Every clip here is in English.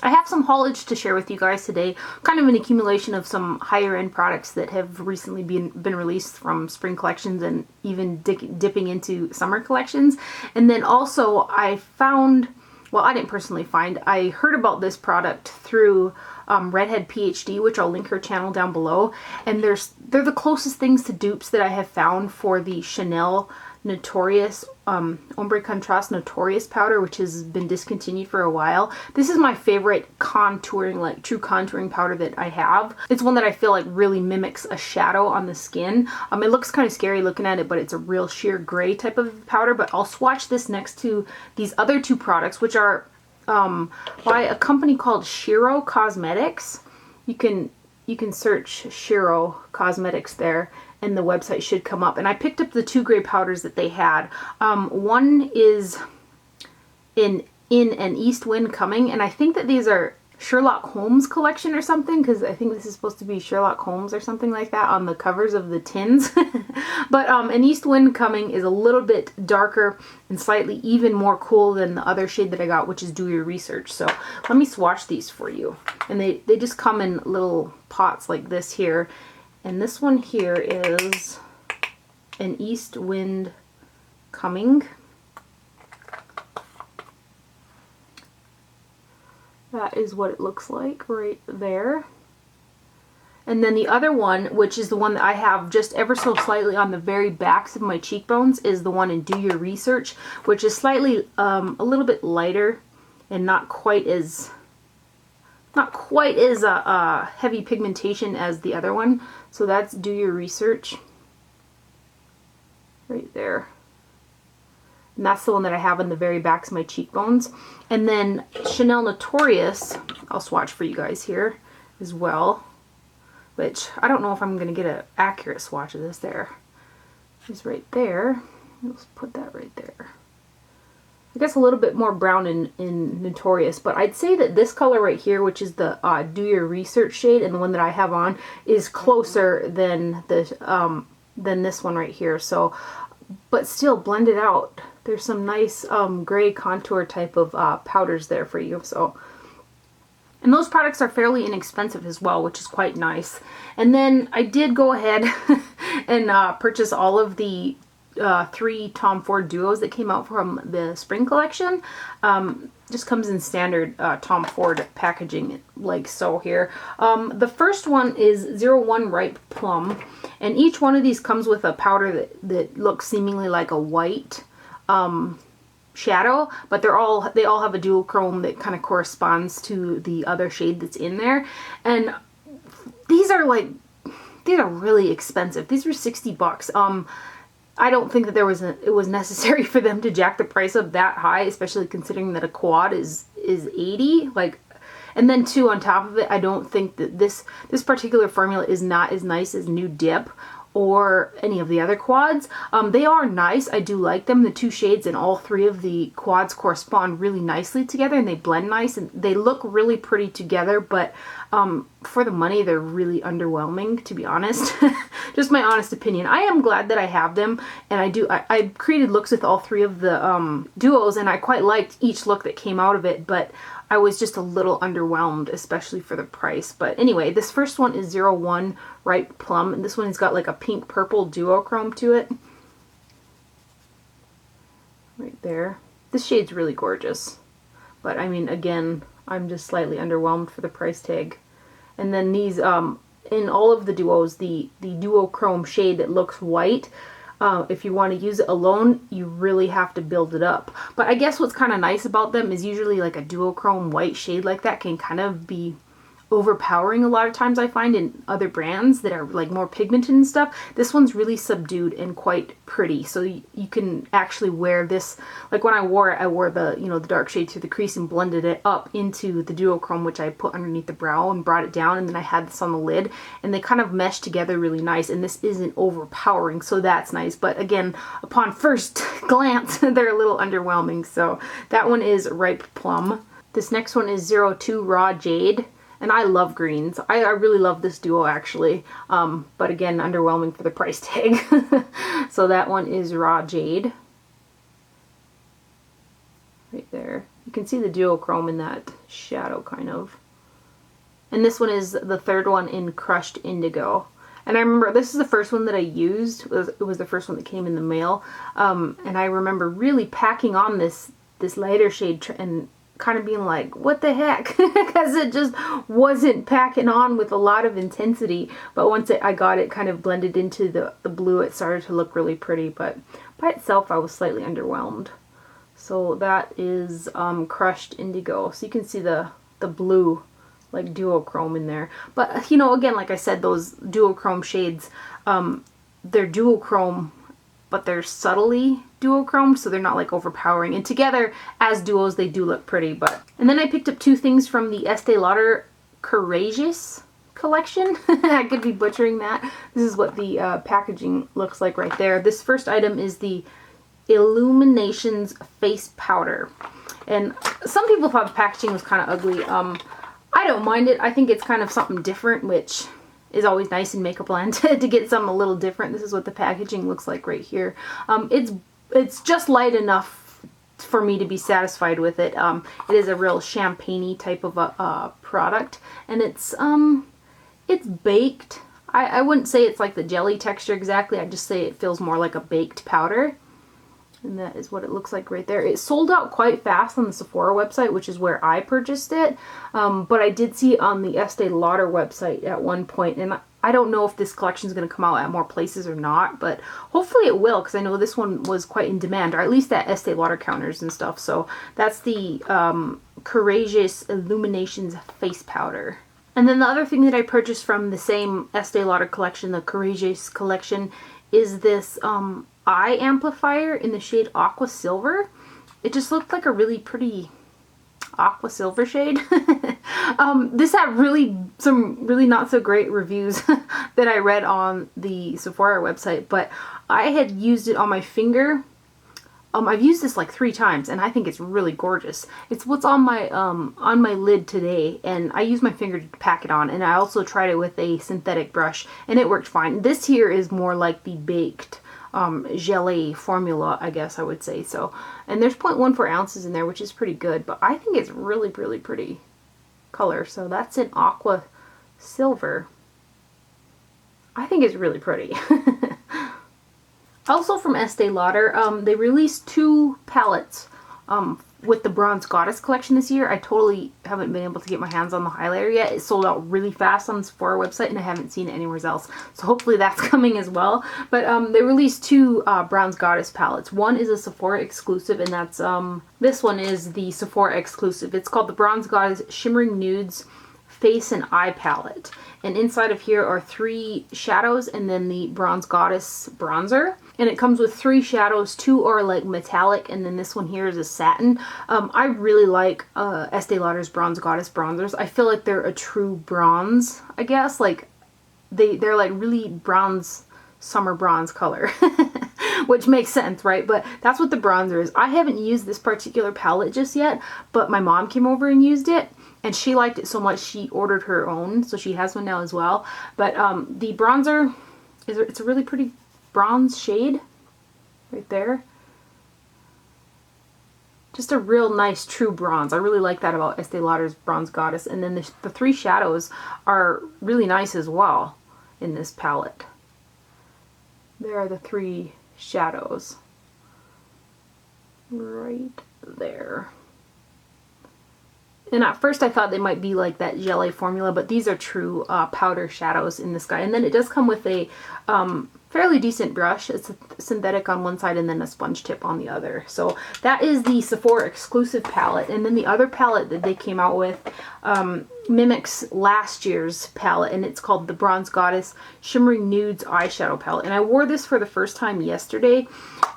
I have some haulage to share with you guys today, kind of an accumulation of some higher end products that have recently been released from spring collections and even dipping into summer collections. And then also I found, well, I didn't personally find, I heard about this product through Redhead PhD, which I'll link her channel down below, and they're the closest things to dupes that I have found for the Chanel Notorious Ombre Contrast Notorious powder, which has been discontinued for a while. This is my favorite contouring, like true contouring powder that I have. It's one that I feel like really mimics a shadow on the skin. It looks kind of scary looking at it, but it's a real sheer gray type of powder. But I'll swatch this next to these other two products, which are by a company called Shiro Cosmetics. You can search Shiro Cosmetics there, and the website should come up. And I picked up the two gray powders that they had. One is in an East Wind Coming, and I think that these are Sherlock Holmes collection or something, because I think this is supposed to be Sherlock Holmes or something like that on the covers of the tins. But an East Wind Coming is a little bit darker and slightly even more cool than the other shade that I got, which is Do Your Research. So let me swatch these for you. And they just come in little pots like this here. And this one here is an East Wind Coming. That is what it looks like right there. And then the other one, which is the one that I have just ever so slightly on the very backs of my cheekbones, is the one in Do Your Research, which is slightly a little bit lighter and not quite as heavy pigmentation as the other one. So that's Do Your Research right there. And that's the one that I have on the very backs of my cheekbones. And then Chanel Notorious, I'll swatch for you guys here as well, which I don't know if I'm going to get an accurate swatch of this. There is right there. Let's put that right there. I guess a little bit more brown in Notorious, but I'd say that this color right here, which is the Do Your Research shade, and the one that I have on, is closer than this one right here. So, but still blended out. There's some nice gray contour type of powders there for you. So, and those products are fairly inexpensive as well, which is quite nice. And then I did go ahead and purchase all of the 3 Tom Ford duos that came out from the spring collection. Just comes in standard Tom Ford packaging, like so here. The first one is 01 Ripe Plum, and each one of these comes with a powder that looks seemingly like a white shadow, but they all have a dual chrome that kind of corresponds to the other shade that's in there. And these are really expensive. These were $60. I don't think that it was necessary for them to jack the price up that high, especially considering that a quad is $80. And then too, on top of it, I don't think that this particular formula is not as nice as Nude Dip or any of the other quads. They are nice. I do like them. The two shades in all 3 of the quads correspond really nicely together, and they blend nice, and they look really pretty together, but for the money, they're really underwhelming, to be honest. Just my honest opinion. I am glad that I have them, and I created looks with all 3 of the duos, and I quite liked each look that came out of it, but I was just a little underwhelmed, especially for the price. But anyway, this first one is 01 Ripe Plum, and this one's got like a pink-purple duochrome to it. Right there. This shade's really gorgeous. But I mean, again, I'm just slightly underwhelmed for the price tag. And then these, in all of the duos, the duochrome shade that looks white, if you want to use it alone, you really have to build it up. But I guess what's kind of nice about them is usually like a duochrome white shade like that can kind of be overpowering a lot of times, I find, in other brands that are like more pigmented and stuff. This one's really subdued and quite pretty, so you can actually wear this. Like when I wore it, I wore the the dark shade through the crease and blended it up into the duochrome, which I put underneath the brow and brought it down, and then I had this on the lid, and they kind of mesh together really nice, and this isn't overpowering, so that's nice. But again, upon first glance, they're a little underwhelming. So that one is Ripe Plum. This next one is 02 Raw Jade. And I love greens. I really love this duo, actually. But again, underwhelming for the price tag. So that one is Raw Jade. Right there. You can see the duochrome in that shadow kind of. And this one is the third one in Crushed Indigo. And I remember this is the first one that I used. It was the first one that came in the mail. And I remember really packing on this lighter shade and kind of being like, what the heck? Because it just wasn't packing on with a lot of intensity. But once I got it kind of blended into the blue, it started to look really pretty. But by itself, I was slightly underwhelmed. So that is Crushed Indigo. So you can see the blue like duochrome in there. But you know, again, like I said, those duochrome shades, they're duochrome, but they're subtly duochrome, so they're not like overpowering. And together as duos, they do look pretty. And then I picked up two things from the Estee Lauder Creaseless collection. I could be butchering that. This is what the packaging looks like right there. This first item is the Illuminations Face Powder. And some people thought the packaging was kind of ugly. I don't mind it. I think it's kind of something different, which is always nice in makeup land to get something a little different. This is what the packaging looks like right here. It's just light enough for me to be satisfied with it. It is a real champagne-y type of a product, and it's baked. I wouldn't say it's like the jelly texture exactly. I'd just say it feels more like a baked powder. And that is what it looks like right there. It sold out quite fast on the Sephora website, which is where I purchased it. But I did see it on the Estee Lauder website at one point. And I don't know if this collection is going to come out at more places or not. But hopefully it will, because I know this one was quite in demand. Or at least at Estee Lauder counters and stuff. So that's the Courageous Illuminations Face Powder. And then the other thing that I purchased from the same Estee Lauder collection, the Courageous collection, is this eye amplifier in the shade Aqua Silver. It just looked like a really pretty aqua silver shade. This had some really not so great reviews that I read on the Sephora website, but I had used it on my finger. I've used this like 3 times, and I think it's really gorgeous. It's what's on my lid today, and I use my finger to pack it on, and I also tried it with a synthetic brush, and it worked fine. This here is more like the baked gelée formula, I guess I would say. So, and there's 0.14 ounces in there, which is pretty good, but I think it's really, really pretty color. So that's an Aqua Silver. I think it's really pretty. Also from Estee Lauder, they released 2 palettes with the Bronze Goddess collection this year. I totally haven't been able to get my hands on the highlighter yet. It sold out really fast on the Sephora website, and I haven't seen it anywhere else. So hopefully that's coming as well. But they released 2 Bronze Goddess palettes. One is a Sephora exclusive, and that's this one is the Sephora exclusive. It's called the Bronze Goddess Shimmering Nudes Face and Eye Palette. And inside of here are 3 shadows and then the Bronze Goddess bronzer. And it comes with 3 shadows. 2 are like metallic, and then this one here is a satin. I really like Estee Lauder's Bronze Goddess bronzers. I feel like they're a true bronze, I guess. Like they're like really bronze, summer bronze color. Which makes sense, right? But that's what the bronzer is. I haven't used this particular palette just yet, but my mom came over and used it. And she liked it so much she ordered her own, so she has one now as well. But the bronzer, it's a really pretty bronze shade right there. Just a real nice true bronze. I really like that about Estee Lauder's Bronze Goddess. And then the 3 shadows are really nice as well in this palette. There are the 3 shadows right there. And at first I thought they might be like that gelée formula, but these are true powder shadows in this guy. And then it does come with a fairly decent brush. It's a synthetic on one side and then a sponge tip on the other. So that is the Sephora exclusive palette. And then the other palette that they came out with mimics last year's palette, and it's called the Bronze Goddess Shimmering Nudes Eyeshadow Palette. And I wore this for the first time yesterday,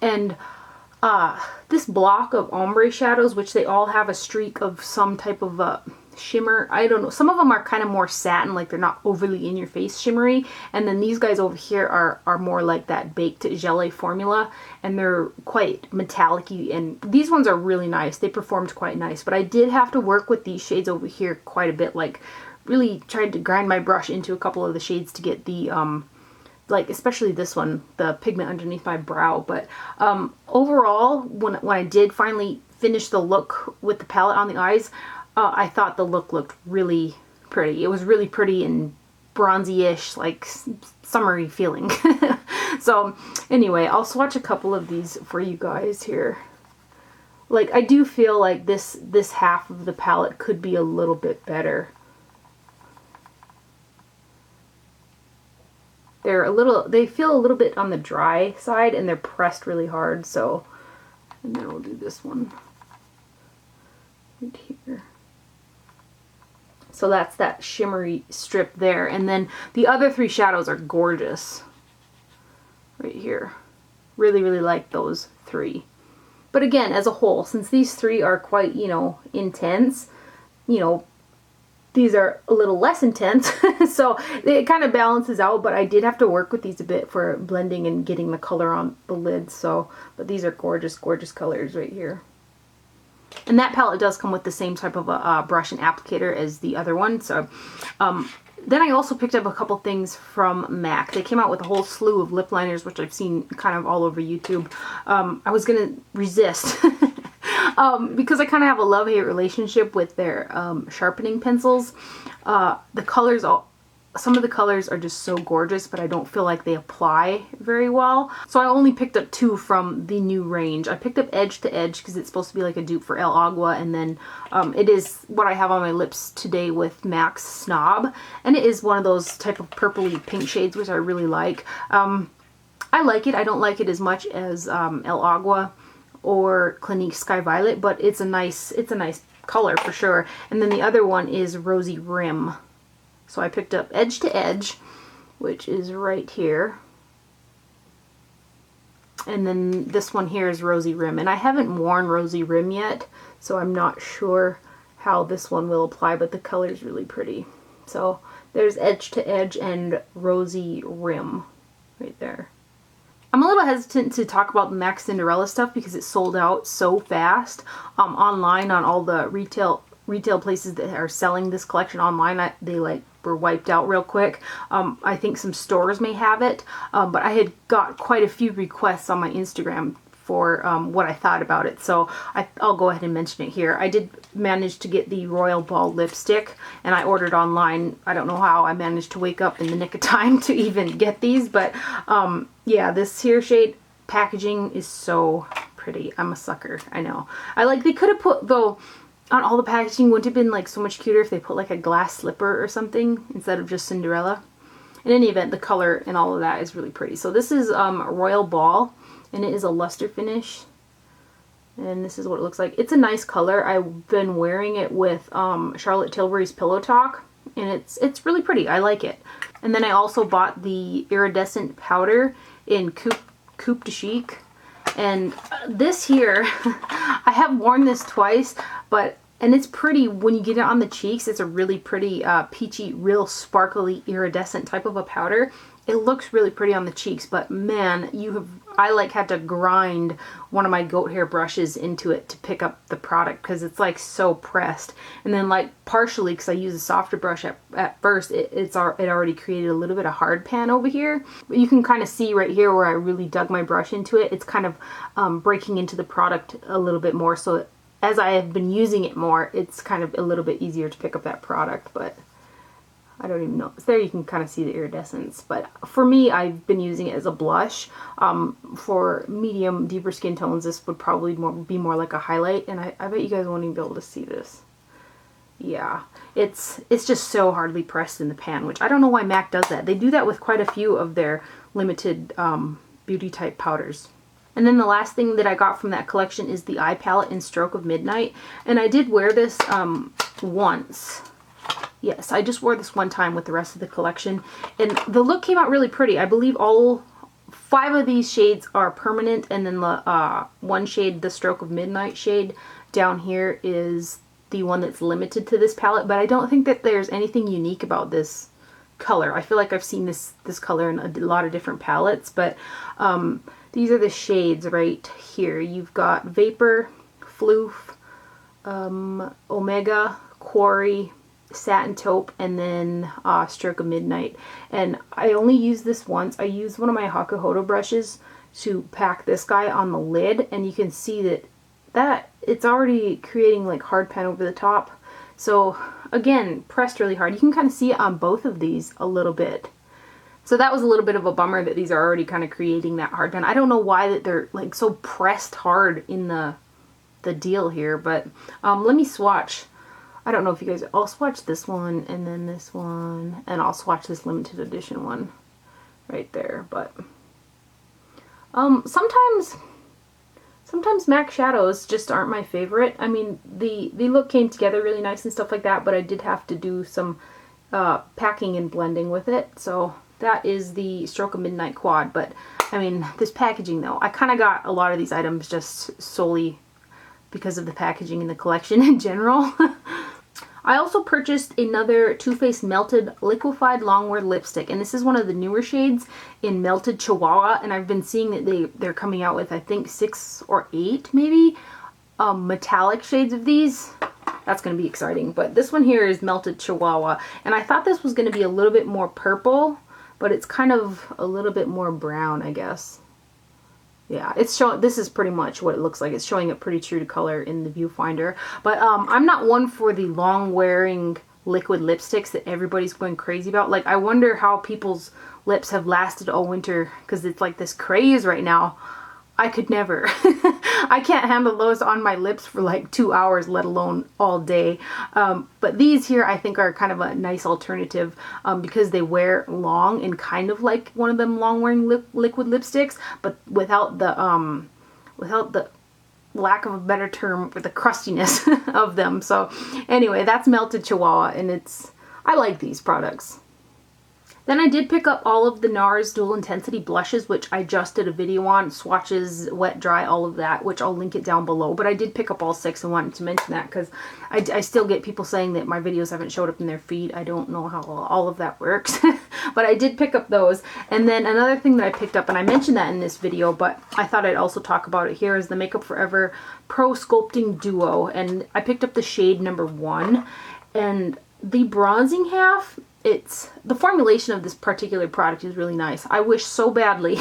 and this block of ombre shadows, which they all have a streak of some type of shimmer. I don't know. Some of them are kind of more satin, like they're not overly in your face shimmery. And then these guys over here are more like that baked gelée formula, and they're quite metallic-y. And these ones are really nice. They performed quite nice. But I did have to work with these shades over here quite a bit. Like really tried to grind my brush into a couple of the shades to get the like especially this one, the pigment underneath my brow. But overall, when I did finally finish the look with the palette on the eyes, I thought the look looked really pretty. It was really pretty and bronzy-ish, like summery feeling. So anyway, I'll swatch a couple of these for you guys here. Like, I do feel like this half of the palette could be a little bit better. They feel a little bit on the dry side, and they're pressed really hard, so, and then we'll do this one right here. So that's that shimmery strip there, and then the other three shadows are gorgeous right here. Really, really like those three. But again, as a whole, since these three are quite, you know, intense, you know, these are a little less intense, so it kind of balances out, but I did have to work with these a bit for blending and getting the color on the lid, so, but these are gorgeous, gorgeous colors right here. And that palette does come with the same type of a brush and applicator as the other one, so, then I also picked up a couple things from MAC. They came out with a whole slew of lip liners, which I've seen kind of all over YouTube. I was gonna resist. Because I kind of have a love-hate relationship with their sharpening pencils. The colors, some of the colors are just so gorgeous, but I don't feel like they apply very well. So I only picked up two from the new range. I picked up Edge to Edge because it's supposed to be like a dupe for El Agua, and then it is what I have on my lips today with MAC's Snob, and it is one of those type of purpley pink shades, which I really like. I like it. I don't like it as much as El Agua or Clinique Sky Violet, but it's a nice color for sure. And then the other one is Rosy Rim. So I picked up Edge to Edge, which is right here. And then this one here is Rosy Rim. And I haven't worn Rosy Rim yet, so I'm not sure how this one will apply, but the color is really pretty. So there's Edge to Edge and Rosy Rim right there. I'm a little hesitant to talk about the MAC Cinderella stuff because it sold out so fast online on all the retail places that are selling this collection online. They like were wiped out real quick. I think some stores may have it, but I had got quite a few requests on my Instagram for what I thought about it, so I'll go ahead and mention it here. I did manage to get the Royal Ball lipstick, and I ordered online. I don't know how I managed to wake up in the nick of time to even get these, but yeah, this here shade packaging is so pretty. I'm a sucker, I know. They could have put, though, on all the packaging, wouldn't it have been like so much cuter if they put like a glass slipper or something instead of just Cinderella? In any event, the color and all of that is really pretty. So this is Royal Ball, and it is a luster finish, and this is what it looks like. It's a nice color. I've been wearing it with Charlotte Tilbury's Pillow Talk, and it's really pretty. I like it. And then I also bought the iridescent powder in Coupe de Chic, and this here, I have worn this twice, and it's pretty when you get it on the cheeks. It's a really pretty peachy, real sparkly iridescent type of a powder. It looks really pretty on the cheeks, but man, I like had to grind one of my goat hair brushes into it to pick up the product because it's like so pressed. And then like partially because I use a softer brush at first, it already created a little bit of hard pan over here. But you can kind of see right here where I really dug my brush into it. It's kind of breaking into the product a little bit more. So as I have been using it more, it's kind of a little bit easier to pick up that product, but I don't even know. So there you can kind of see the iridescence. But for me, I've been using it as a blush. For medium, deeper skin tones, this would probably be more like a highlight. And I bet you guys won't even be able to see this. Yeah, it's just so hardly pressed in the pan, which I don't know why MAC does that. They do that with quite a few of their limited beauty type powders. And then the last thing that I got from that collection is the eye palette in Stroke of Midnight. And I did wear this once. Yes, I just wore this one time with the rest of the collection, and the look came out really pretty. I believe all 5 of these shades are permanent, and then the one shade, the Stroke of Midnight shade down here, is the one that's limited to this palette, but I don't think that there's anything unique about this color. I feel like I've seen this color in a lot of different palettes, but these are the shades right here. You've got Vapor, Floof, Omega, Quarry, Satin Taupe, and then Stroke of Midnight. And I only used this once. I used one of my Hakuhodo brushes to pack this guy on the lid, and you can see that it's already creating like hard pan over the top. So again, pressed really hard. You can kind of see it on both of these a little bit. So that was a little bit of a bummer that these are already kind of creating that hard done. I don't know why that they're like so pressed hard in the deal here, but let me swatch. I don't know if you guys, I'll swatch this one and then this one, and I'll swatch this limited edition one right there. But sometimes MAC shadows just aren't my favorite. I mean, the look came together really nice and stuff like that, but I did have to do some packing and blending with it. So that is the Stroke of Midnight Quad. But I mean, this packaging though, I kind of got a lot of these items just solely because of the packaging in the collection in general. I also purchased another Too Faced Melted Liquefied Longwear Lipstick, and this is one of the newer shades in Melted Chihuahua, and I've been seeing that they're coming out with, I think, 6 or 8 maybe metallic shades of these. That's going to be exciting. But this one here is Melted Chihuahua, and I thought this was going to be a little bit more purple, but it's kind of a little bit more brown, I guess. Yeah, it's showing, this is pretty much what it looks like. It's showing it pretty true to color in the viewfinder. But I'm not one for the long wearing liquid lipsticks that everybody's going crazy about. Like, I wonder how people's lips have lasted all winter, because it's like this craze right now. I could never. I can't handle those on my lips for like 2 hours, let alone all day. But these here I think are kind of a nice alternative because they wear long and kind of like one of them long wearing liquid lipsticks, but without the lack of a better term, with the crustiness of them. So anyway, that's Melted Chihuahua, and I like these products. Then I did pick up all of the Nars Dual Intensity blushes, which I just did a video on, swatches, wet, dry, all of that, which I'll link it down below. But I did pick up all 6 and wanted to mention that because I still get people saying that my videos haven't showed up in their feed. I don't know how all of that works, but I did pick up those. And then another thing that I picked up, and I mentioned that in this video, but I thought I'd also talk about it here, is the Makeup Forever Pro Sculpting Duo. And I picked up the shade number 1, and the bronzing half, the formulation of this particular product is really nice. I wish so badly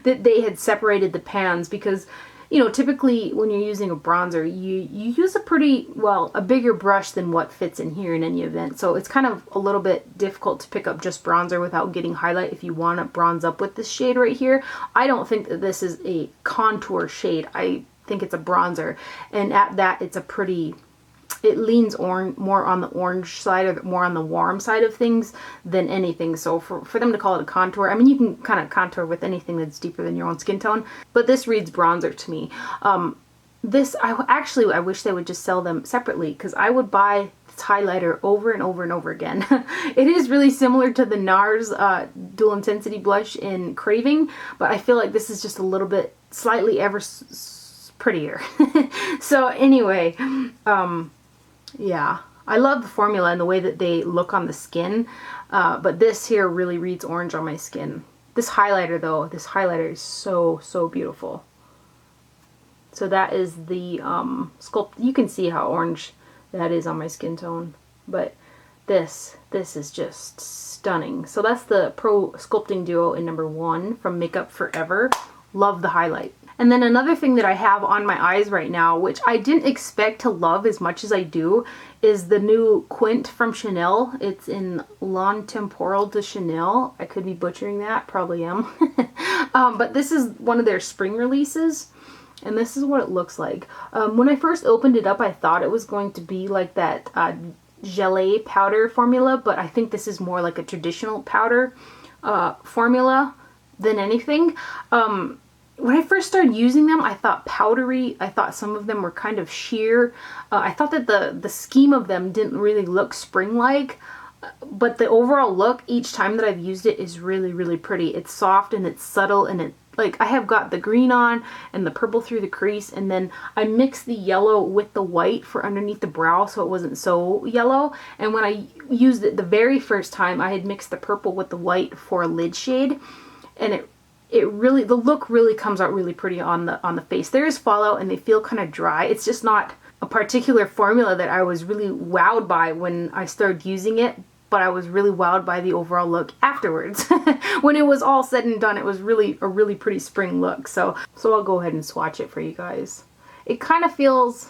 that they had separated the pans, because, you know, typically when you're using a bronzer, you use a bigger brush than what fits in here in any event. So it's kind of a little bit difficult to pick up just bronzer without getting highlight if you want to bronze up with this shade right here. I don't think that this is a contour shade. I think it's a bronzer, and at that it leans more on the orange side, or more on the warm side of things than anything. So for them to call it a contour, I mean, you can kind of contour with anything that's deeper than your own skin tone, but this reads bronzer to me. I wish they would just sell them separately, because I would buy this highlighter over and over and over again. It is really similar to the Nars Dual Intensity blush in Craving, but I feel like this is just a little bit slightly prettier. So anyway, yeah, I love the formula and the way that they look on the skin, but this here really reads orange on my skin. This highlighter though, is so beautiful. So that is the Sculpt. You can see how orange that is on my skin tone, but this is just stunning. So that's the Pro Sculpting Duo in number 1 from Makeup Forever. Love the highlight. And then another thing that I have on my eyes right now, which I didn't expect to love as much as I do, is the new Quint from Chanel. It's in L'Intemporal de Chanel. I could be butchering that, probably am. But this is one of their spring releases, and this is what it looks like. When I first opened it up, I thought it was going to be like that gelée powder formula, but I think this is more like a traditional powder formula than anything. When I first started using them, I thought powdery. I thought some of them were kind of sheer. I thought that the scheme of them didn't really look spring-like, but the overall look each time that I've used it is really pretty. It's soft and it's subtle, and I have got the green on and the purple through the crease, and then I mixed the yellow with the white for underneath the brow so it wasn't so yellow. And when I used it the very first time, I had mixed the purple with the white for a lid shade, and the look really comes out really pretty on the face. There is fallout and they feel kind of dry. It's just not a particular formula that I was really wowed by when I started using it, but I was really wowed by the overall look afterwards. When it was all said and done, it was really a really pretty spring look. So I'll go ahead and swatch it for you guys. It kind of feels,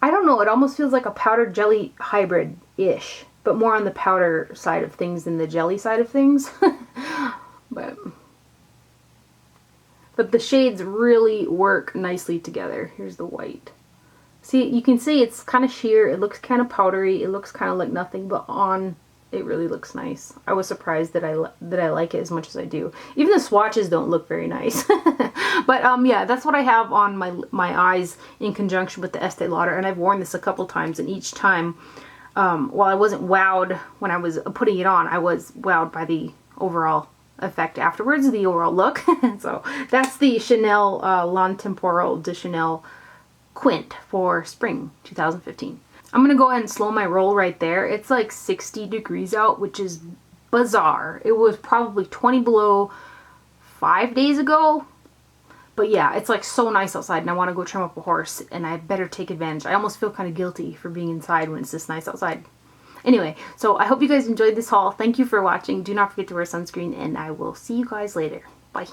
I don't know, it almost feels like a powdered jelly hybrid-ish, but more on the powder side of things than the jelly side of things. but the shades really work nicely together. Here's the white. See, you can see it's kind of sheer, it looks kind of powdery, it looks kind of like nothing, but on it really looks nice. I was surprised that I like it as much as I do. Even the swatches don't look very nice. But yeah, that's what I have on my eyes in conjunction with the Estee Lauder, and I've worn this a couple times, and each time, while I wasn't wowed when I was putting it on, I was wowed by the overall effect afterwards, the overall look. So that's the Chanel L'Intemporel de Chanel Quint for spring 2015. I'm going to go ahead and slow my roll right there. It's like 60 degrees out, which is bizarre. It was probably 20 below 5 days ago. But yeah, it's like so nice outside, and I want to go trim up a horse, and I better take advantage. I almost feel kind of guilty for being inside when it's this nice outside. Anyway, so I hope you guys enjoyed this haul. Thank you for watching. Do not forget to wear sunscreen, and I will see you guys later. Bye.